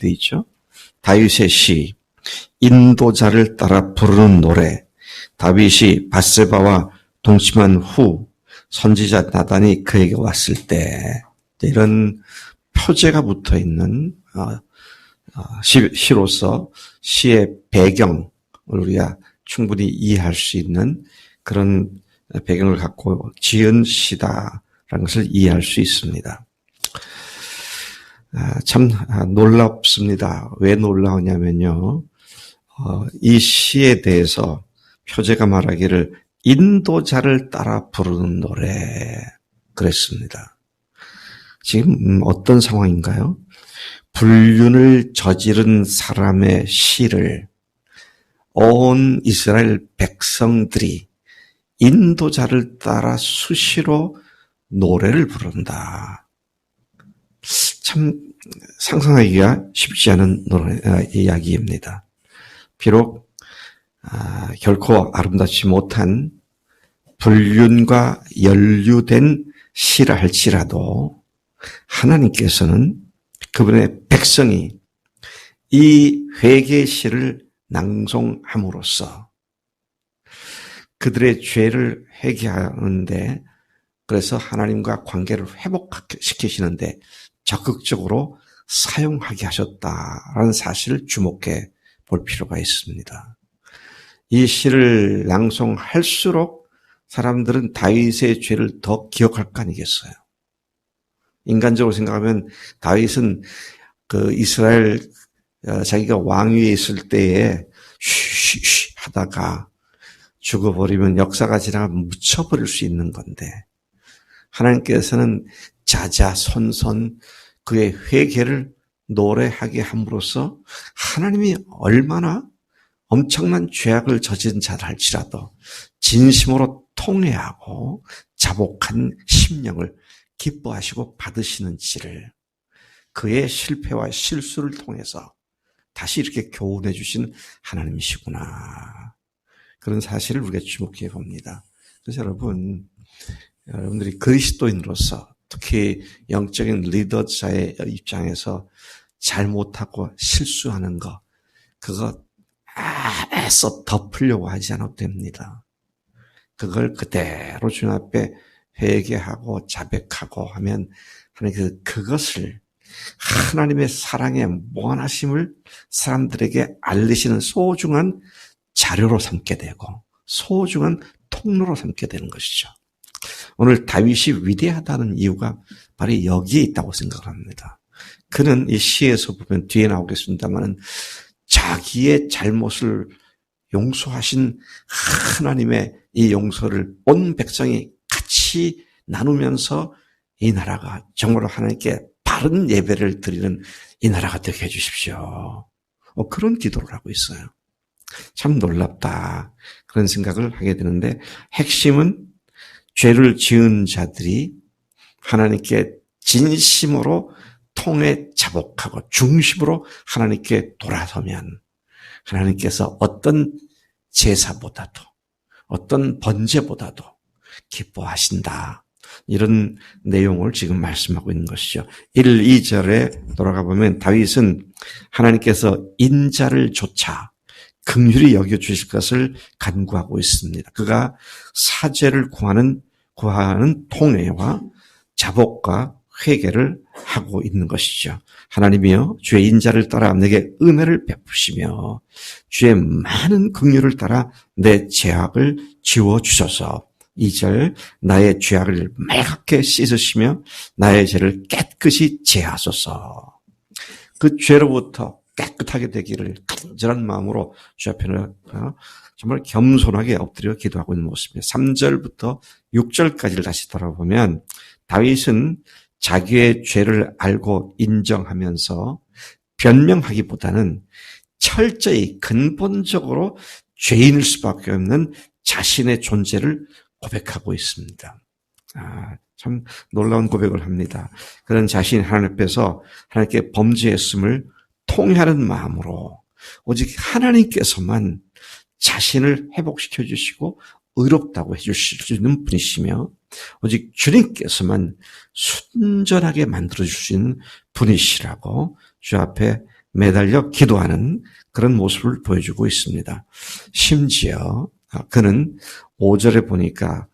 되어 있죠. 다윗의 시, 인도자를 따라 부르는 노래, 다윗이 밧세바와 동침한 후 선지자 나단이 그에게 왔을 때, 이런 표제가 붙어 있는 시로서 시의 배경을 우리가 충분히 이해할 수 있는 그런 배경을 갖고 지은 시다라는 것을 이해할 수 있습니다. 참 놀랍습니다. 왜 놀라우냐면요. 이 시에 대해서 표제가 말하기를 인도자를 따라 부르는 노래 그랬습니다. 지금 어떤 상황인가요? 불륜을 저지른 사람의 시를 온 이스라엘 백성들이 인도자를 따라 수시로 노래를 부른다. 참 상상하기가 쉽지 않은 이야기입니다. 비록 결코 아름답지 못한 불륜과 연루된 시라 할지라도 하나님께서는 그분의 백성이 이 회개의 시를 낭송함으로써 그들의 죄를 회개하는데, 그래서 하나님과 관계를 회복시키시는데 적극적으로 사용하게 하셨다라는 사실을 주목해 볼 필요가 있습니다. 이 시를 낭송할수록 사람들은 다윗의 죄를 더 기억할 거 아니겠어요? 인간적으로 생각하면 다윗은 그 이스라엘 자기가 왕위에 있을 때에 쉬쉬쉬 하다가 죽어버리면 역사가 지나가면 묻혀버릴 수 있는 건데, 하나님께서는 자자손손 그의 회개를 노래하게 함으로써 하나님이 얼마나 엄청난 죄악을 저지른 자를 할지라도 진심으로 통회하고 자복한 심령을 기뻐하시고 받으시는지를 그의 실패와 실수를 통해서 다시 이렇게 교훈해 주신 하나님이시구나. 그런 사실을 우리가 주목해 봅니다. 그래서 여러분들이 그리스도인으로서 특히 영적인 리더자의 입장에서 잘못하고 실수하는 거, 그거 애써 덮으려고 하지 않아도 됩니다. 그걸 그대로 주님 앞에 회개하고 자백하고 하면 하나님께서 그것을 하나님의 사랑의 무한하심을 사람들에게 알리시는 소중한 자료로 삼게 되고 소중한 통로로 삼게 되는 것이죠. 오늘 다윗이 위대하다는 이유가 바로 여기에 있다고 생각을 합니다. 그는 이 시에서 보면 뒤에 나오겠습니다만 자기의 잘못을 용서하신 하나님의 이 용서를 온 백성이 같이 나누면서 이 나라가 정말로 하나님께 바른 예배를 드리는 이 나라가 되게 해주십시오. 그런 기도를 하고 있어요. 참 놀랍다. 그런 생각을 하게 되는데, 핵심은 죄를 지은 자들이 하나님께 진심으로 통해 자복하고 중심으로 하나님께 돌아서면 하나님께서 어떤 제사보다도 어떤 번제보다도 기뻐하신다. 이런 내용을 지금 말씀하고 있는 것이죠. 1, 2절에 돌아가 보면 다윗은 하나님께서 인자를 조차 긍휼히 여겨주실 것을 간구하고 있습니다. 그가 사죄를 구하는 통회와 자복과 회개를 하고 있는 것이죠. 하나님이여 주의 인자를 따라 내게 은혜를 베푸시며 주의 많은 긍휼을 따라 내 죄악을 지워주소서. 2절 나의 죄악을 맑게 씻으시며 나의 죄를 깨끗이 제하소서. 그 죄로부터 깨끗하게 되기를 간절한 마음으로 주 앞에는 정말 겸손하게 엎드려 기도하고 있는 모습입니다. 3절부터 6절까지를 다시 돌아보면 다윗은 자기의 죄를 알고 인정하면서 변명하기보다는 철저히 근본적으로 죄인일 수밖에 없는 자신의 존재를 고백하고 있습니다. 참 놀라운 고백을 합니다. 그런 자신이 하나님 앞에서 하나님께 범죄했음을 통회하는 마음으로 오직 하나님께서만 자신을 회복시켜 주시고 의롭다고 해주실 수 있는 분이시며 오직 주님께서만 순전하게 만들어줄 수 있는 분이시라고 주 앞에 매달려 기도하는 그런 모습을 보여주고 있습니다. 심지어 그는 5절에 보니까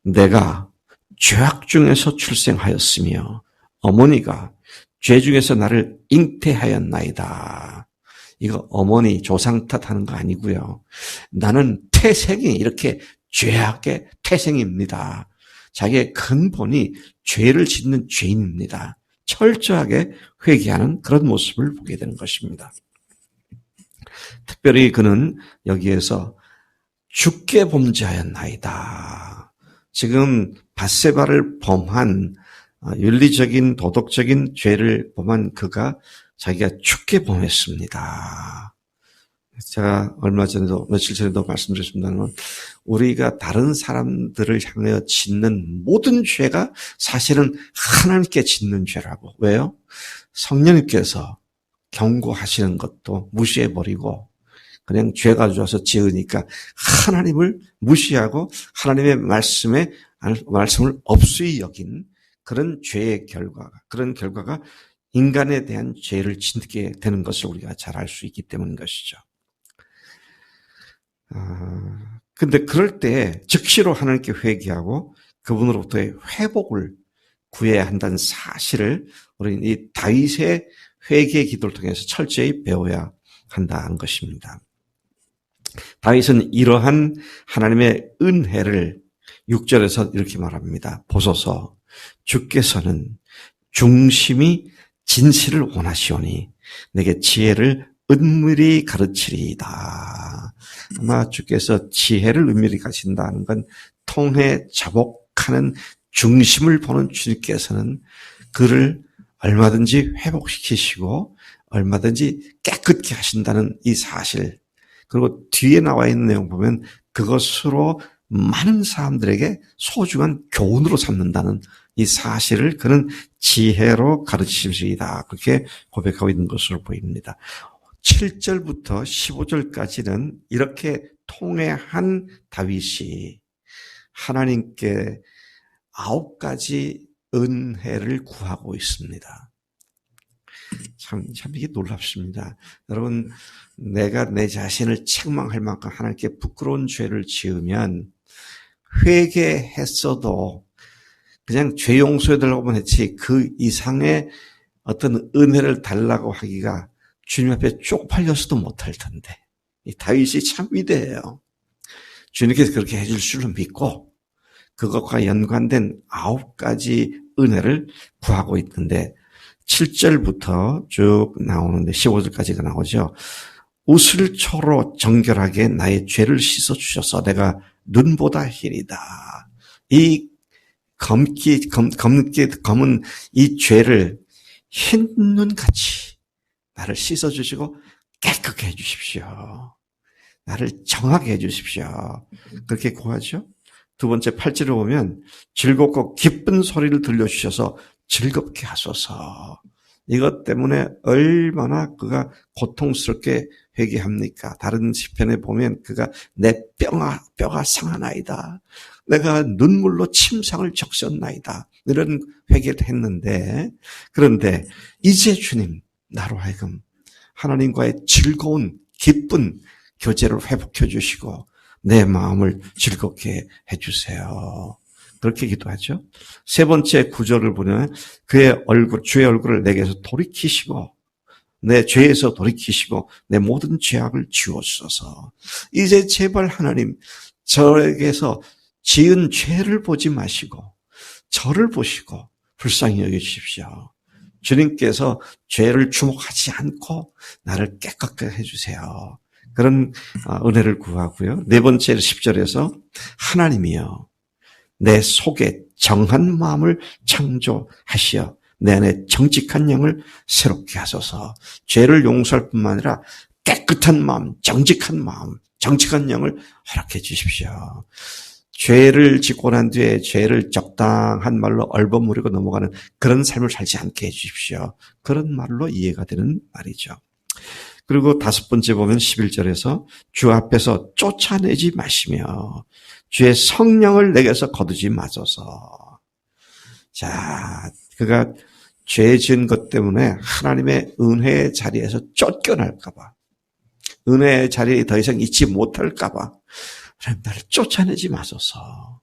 내가 죄악 중에서 출생하였으며 어머니가 죄 중에서 나를 잉태하였나이다. 이거 어머니 조상 탓하는 거 아니고요. 나는 태생이 이렇게 죄악의 태생입니다. 자기의 근본이 죄를 짓는 죄인입니다. 철저하게 회개하는 그런 모습을 보게 되는 것입니다. 특별히 그는 여기에서 주께 범죄하였나이다. 지금 밧세바를 범한 윤리적인 도덕적인 죄를 범한 그가 자기가 주께 범했습니다. 제가 얼마 전에도 며칠 전에도 말씀드렸습니다만 우리가 다른 사람들을 향하여 짓는 모든 죄가 사실은 하나님께 짓는 죄라고. 왜요? 성령님께서 경고하시는 것도 무시해버리고 그냥 죄 가져와서 지으니까 하나님을 무시하고 하나님의 말씀을 없이 여긴 그런 죄의 그런 결과가 인간에 대한 죄를 짓게 되는 것을 우리가 잘 알 수 있기 때문인 것이죠. 근데 그럴 때 즉시로 하나님께 회개하고 그분으로부터의 회복을 구해야 한다는 사실을 우리는 이 다윗의 회개의 기도를 통해서 철저히 배워야 한다는 것입니다. 다윗은 이러한 하나님의 은혜를 6절에서 이렇게 말합니다. 보소서 주께서는 중심이 진실을 원하시오니 내게 지혜를 은밀히 가르치리이다. 아마 주께서 지혜를 은밀히 가르친다는 건 통해 자복하는 중심을 보는 주님께서는 그를 얼마든지 회복시키시고 얼마든지 깨끗게 하신다는 이 사실, 그리고 뒤에 나와 있는 내용 보면 그것으로 많은 사람들에게 소중한 교훈으로 삼는다는 이 사실을 그는 지혜로 가르치시리이다. 그렇게 고백하고 있는 것으로 보입니다. 7절부터 15절까지는 이렇게 통회한 다윗이 하나님께 9가지 은혜를 구하고 있습니다. 참 이게 놀랍습니다. 여러분, 내가 내 자신을 책망할 만큼 하나님께 부끄러운 죄를 지으면 회개했어도 그냥 죄 용서해달라고만 했지 그 이상의 어떤 은혜를 달라고 하기가 주님 앞에 쪽팔려서도 못할 텐데, 이 다윗이 참 위대해요. 주님께서 그렇게 해줄 줄을 믿고 그것과 연관된 9가지 은혜를 구하고 있는데 7절부터 쭉 나오는데 15절까지가 나오죠. 우슬초로 정결하게 나의 죄를 씻어주셔서 내가 눈보다 희리다. 이 검게 검은 이 죄를 흰 눈같이 나를 씻어주시고 깨끗게 해주십시오. 나를 정하게 해주십시오. 그렇게 구하죠. 두 번째 8절을 보면 즐겁고 기쁜 소리를 들려주셔서 즐겁게 하소서. 이것 때문에 얼마나 그가 고통스럽게 회개합니까? 다른 시편에 보면 그가 내 뼈가 상하나이다. 내가 눈물로 침상을 적셨나이다. 이런 회개를 했는데, 그런데 이제 주님 나로 하여금 하나님과의 즐거운 기쁜 교제를 회복해 주시고 내 마음을 즐겁게 해주세요. 그렇게 기도하죠. 세 번째 9절을 보면 주의 얼굴을 내게서 돌이키시고 내 죄에서 돌이키시고 내 모든 죄악을 지워주소서. 이제 제발 하나님 저에게서 지은 죄를 보지 마시고 저를 보시고 불쌍히 여겨주십시오. 주님께서 죄를 주목하지 않고 나를 깨끗하게 해주세요. 그런 은혜를 구하고요. 네 번째 10절에서 하나님이여 내 속에 정한 마음을 창조하시어 내 안에 정직한 영을 새롭게 하소서. 죄를 용서할 뿐만 아니라 깨끗한 마음, 정직한 영을 허락해 주십시오. 죄를 짓고 난 뒤에 죄를 적당한 말로 얼버무리고 넘어가는 그런 삶을 살지 않게 해 주십시오. 그런 말로 이해가 되는 말이죠. 그리고 다섯 번째 보면 11절에서 주 앞에서 쫓아내지 마시며 주의 성령을 내게서 거두지 마소서. 자, 그가 죄 지은 것 때문에 하나님의 은혜의 자리에서 쫓겨날까 봐, 은혜의 자리에 더 이상 있지 못할까 봐 나를 쫓아내지 마소서.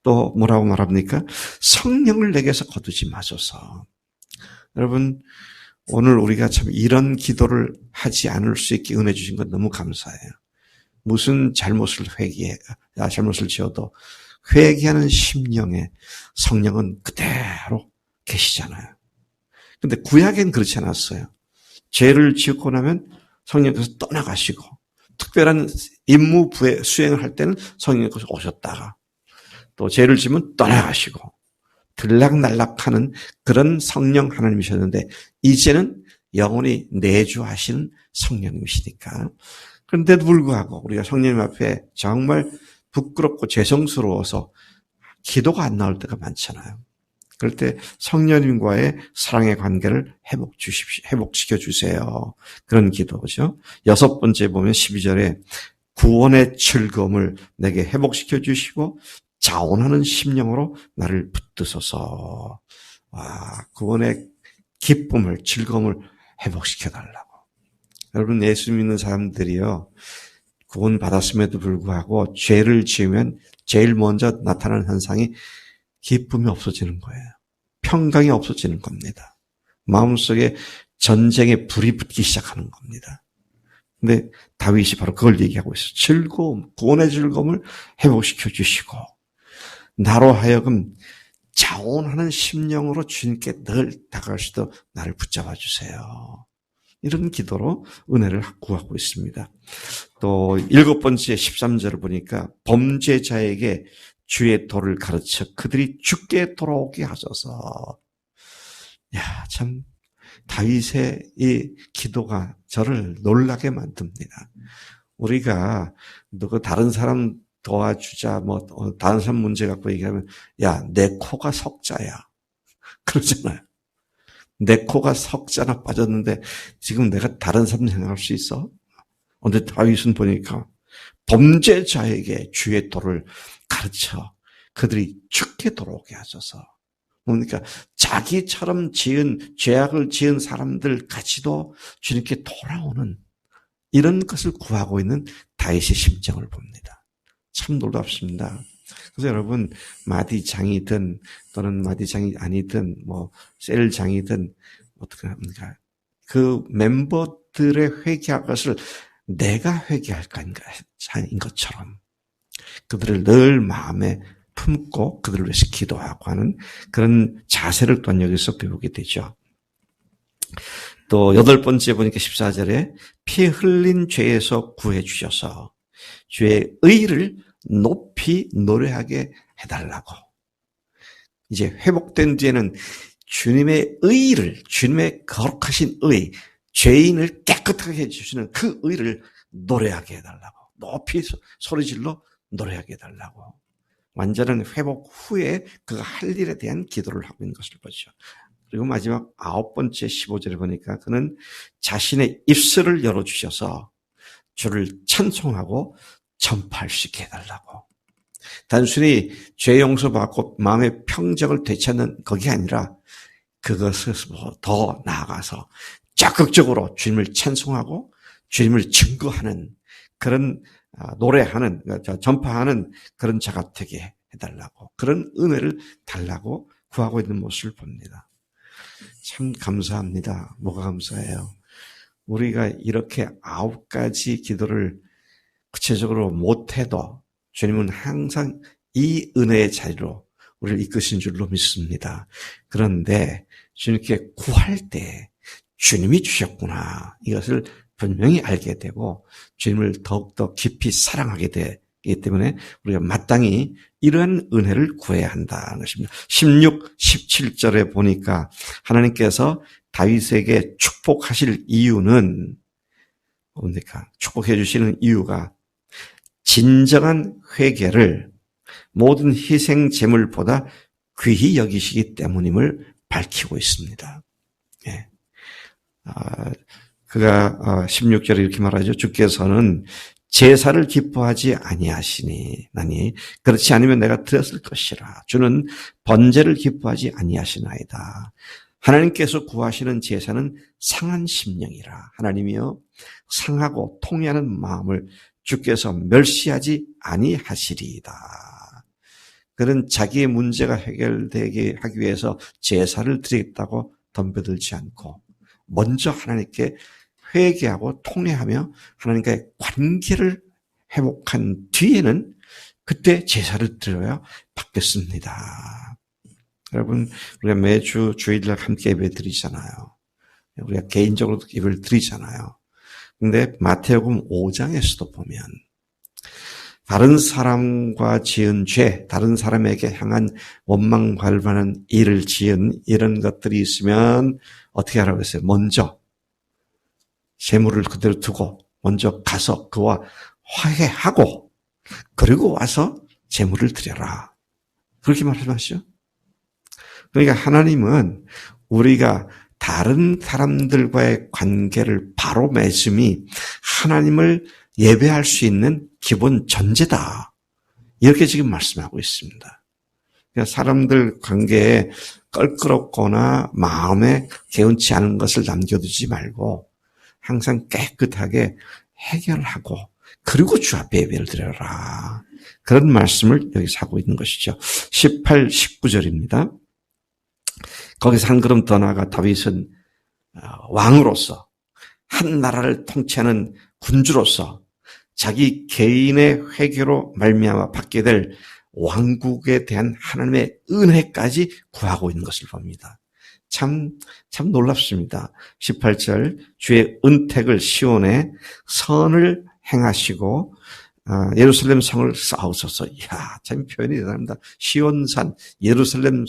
또 뭐라고 말합니까? 성령을 내게서 거두지 마소서. 여러분, 오늘 우리가 참 이런 기도를 하지 않을 수 있게 은혜 주신 것 너무 감사해요. 무슨 잘못을 지어도 회개하는 심령에 성령은 그대로 계시잖아요. 근데 구약엔 그렇지 않았어요. 죄를 지었고 나면 성령께서 떠나가시고, 특별한 임무 수행을 할 때는 성령께서 오셨다가, 또 죄를 지으면 떠나가시고, 들락날락하는 그런 성령 하나님이셨는데, 이제는 영원히 내주하시는 성령님이시니까. 그런데도 불구하고 우리가 성령님 앞에 정말 부끄럽고 죄송스러워서 기도가 안 나올 때가 많잖아요. 그럴 때 성령님과의 사랑의 관계를 회복시켜 주세요. 그런 기도죠. 6번째 보면 12절에 구원의 즐거움을 내게 회복시켜 주시고 자원하는 심령으로 나를 붙드소서. 구원의 기쁨을, 즐거움을 회복시켜 달라고. 여러분, 예수 믿는 사람들이요, 구원 받았음에도 불구하고 죄를 지으면 제일 먼저 나타나는 현상이 기쁨이 없어지는 거예요. 평강이 없어지는 겁니다. 마음속에 전쟁의 불이 붙기 시작하는 겁니다. 근데 다윗이 바로 그걸 얘기하고 있어요. 즐거움, 구원의 즐거움을 회복시켜 주시고 나로 하여금 자원하는 심령으로 주님께 늘 다가갈 수 있도록 나를 붙잡아 주세요. 이런 기도로 은혜를 구하고 있습니다. 또 7번째 13절을 보니까 범죄자에게 주의 도를 가르쳐 그들이 죽게 돌아오게 하소서. 참 다윗의 이 기도가 저를 놀라게 만듭니다. 우리가 누구 다른 사람 도와주자, 다른 사람 문제 갖고 얘기하면, 내 코가 석자야. 그러잖아요. 내 코가 석자나 빠졌는데 지금 내가 다른 사람 생각할 수 있어? 근데 다윗은 보니까 범죄자에게 주의 도를 가르쳐 그들이 죽게 돌아오게 하소서. 그러니까 자기처럼 죄악을 지은 사람들까지도 주님께 돌아오는 이런 것을 구하고 있는 다윗의 심정을 봅니다. 참 놀랍습니다. 그래서 여러분, 마디장이든 또는 마디장이 아니든 셀장이든 어떻게 합니까? 그 멤버들의 회개할 것을 내가 회개할 것인 것처럼 그들을 늘 마음에 품고 그들을 위해서 기도하고 하는 그런 자세를 또한 여기서 배우게 되죠. 또 8번째 보니까 14절에 피 흘린 죄에서 구해 주셔서 주의 의를 높이 노래하게 해달라고. 이제 회복된 뒤에는 주님의 의를, 주님의 거룩하신 의, 죄인을 깨끗하게 해주시는 그 의를 노래하게 해달라고. 높이 소리질러 노래하게 해달라고. 완전한 회복 후에 그가 할 일에 대한 기도를 하고 있는 것을 보죠. 그리고 마지막 9번째 15절에 보니까 그는 자신의 입술을 열어주셔서 주를 찬송하고 전파할 수 있게 해달라고. 단순히 죄 용서받고 마음의 평정을 되찾는 그게 아니라 그것을 더 나아가서 적극적으로 주님을 찬송하고 주님을 증거하는 그런 노래하는, 전파하는 그런 자가 되게 해달라고, 그런 은혜를 달라고 구하고 있는 모습을 봅니다. 참 감사합니다. 뭐가 감사해요? 우리가 이렇게 9가지 기도를 구체적으로 못해도 주님은 항상 이 은혜의 자리로 우리를 이끄신 줄로 믿습니다. 그런데 주님께 구할 때 주님이 주셨구나, 이것을 분명히 알게 되고 주님을 더욱더 깊이 사랑하게 되기 때문에 우리가 마땅히 이러한 은혜를 구해야 한다는 것입니다. 16, 17절에 보니까 하나님께서 다윗에게 축복하실 이유는 뭡니까? 축복해 주시는 이유가 진정한 회개를 모든 희생 제물보다 귀히 여기시기 때문임을 밝히고 있습니다. 예. 그가 16절에 이렇게 말하죠. 주께서는 제사를 기뻐하지 아니하시니 나니 그렇지 않으면 내가 드렸을 것이라. 주는 번제를 기뻐하지 아니하시나이다. 하나님께서 구하시는 제사는 상한 심령이라. 하나님이여 상하고 통회하는 마음을 주께서 멸시하지 아니하시리이다. 그는 자기의 문제가 해결되게 하기 위해서 제사를 드리겠다고 덤벼들지 않고 먼저 하나님께 회개하고 통회하며 하나님과의 관계를 회복한 뒤에는 그때 제사를 드려야 받겠습니다. 여러분, 우리가 매주 주일날 함께 예배 드리잖아요. 우리가 개인적으로 예배를 드리잖아요. 근데 마태복음 5장에서도 보면 다른 사람과 지은 죄, 다른 사람에게 향한 원망발반한 일을 지은 이런 것들이 있으면 어떻게 하라고 했어요? 먼저 재물을 그대로 두고 먼저 가서 그와 화해하고 그리고 와서 재물을 드려라. 그렇게 말씀하시죠. 그러니까 하나님은 우리가 다른 사람들과의 관계를 바로 맺음이 하나님을 예배할 수 있는 기본 전제다. 이렇게 지금 말씀하고 있습니다. 그러니까 사람들 관계에 껄끄럽거나 마음에 개운치 않은 것을 남겨두지 말고 항상 깨끗하게 해결하고 그리고 주 앞에 예배를 드려라. 그런 말씀을 여기서 하고 있는 것이죠. 18, 19절입니다. 거기서 한 걸음 더 나아가 다윗은 왕으로서 한 나라를 통치하는 군주로서 자기 개인의 회개로 말미암아 받게 될 왕국에 대한 하나님의 은혜까지 구하고 있는 것을 봅니다. 참 놀랍습니다. 18절 주의 은택을 시온에 선을 행하시고 예루살렘 성을 쌓으소서. 이야, 참 표현이 대단합니다. 시온산 예루살렘을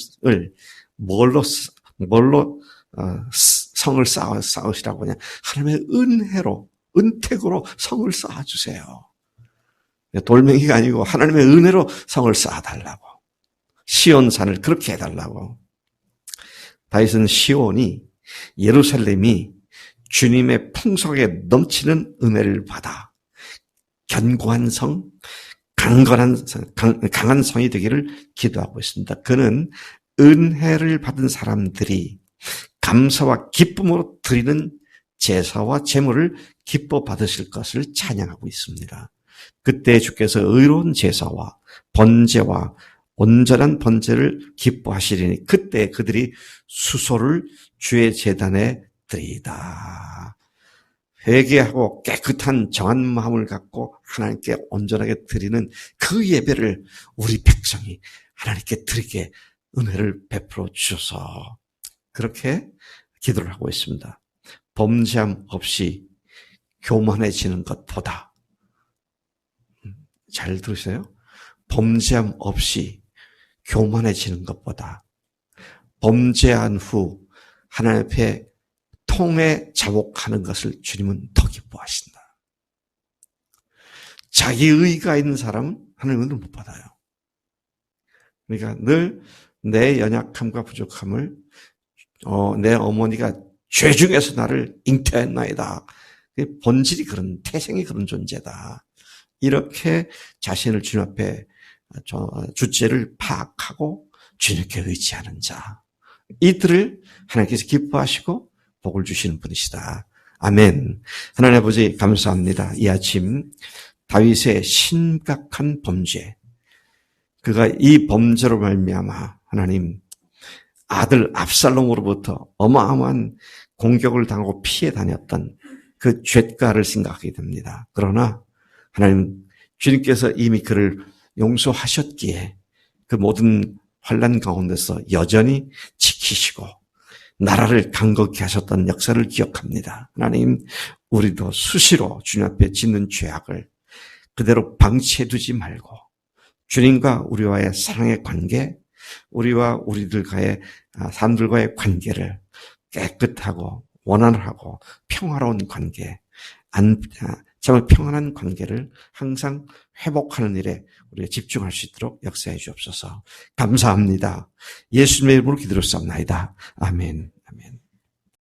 뭘로 성을 쌓으시라고 하냐? 하나님의 은혜로, 은택으로 성을 쌓아주세요. 돌멩이가 아니고 하나님의 은혜로 성을 쌓아달라고. 시온산을 그렇게 해달라고. 다윗은 시온이, 예루살렘이 주님의 풍성하게 넘치는 은혜를 받아 견고한 성, 강한 성이 되기를 기도하고 있습니다. 그는 은혜를 받은 사람들이 감사와 기쁨으로 드리는 제사와 제물을 기뻐 받으실 것을 찬양하고 있습니다. 그때 주께서 의로운 제사와 번제와 온전한 번제를 기뻐하시리니 그때 그들이 수소를 주의 제단에 드리이다. 회개하고 깨끗한 정한 마음을 갖고 하나님께 온전하게 드리는 그 예배를 우리 백성이 하나님께 드리게 은혜를 베풀어 주셔서 그렇게 기도를 하고 있습니다. 범죄함 없이 교만해지는 것보다, 잘 들으세요? 범죄함 없이 교만해지는 것보다 범죄한 후 하나님 앞에 통해 자복하는 것을 주님은 더 기뻐하신다. 자기 의가 있는 사람은 하나님은 못 받아요. 그러니까 늘 내 연약함과 부족함을 내 어머니가 죄 중에서 나를 잉태했나이다. 본질이 그런, 태생이 그런 존재다. 이렇게 자신을 주님 앞에 주죄를 파악하고 주님께 의지하는 자. 이들을 하나님께서 기뻐하시고 복을 주시는 분이시다. 아멘. 하나님 아버지 감사합니다. 이 아침 다윗의 심각한 범죄, 그가 이 범죄로 말미암아 하나님 아들 압살롬으로부터 어마어마한 공격을 당하고 피해 다녔던 그 죄가를 생각하게 됩니다. 그러나 하나님 주님께서 이미 그를 용서하셨기에 그 모든 환난 가운데서 여전히 지키시고 나라를 강건케 하셨던 역사를 기억합니다. 하나님, 우리도 수시로 주님 앞에 짓는 죄악을 그대로 방치해두지 말고 주님과 우리와의 사랑의 관계, 우리와 우리들과의 사람들과의 관계를 깨끗하고 원활하고 평화로운 관계, 정말 평안한 관계를 항상 회복하는 일에 우리가 집중할 수 있도록 역사해 주옵소서. 감사합니다. 예수님의 이름으로 기도했사옵나이다. 아멘. 아멘.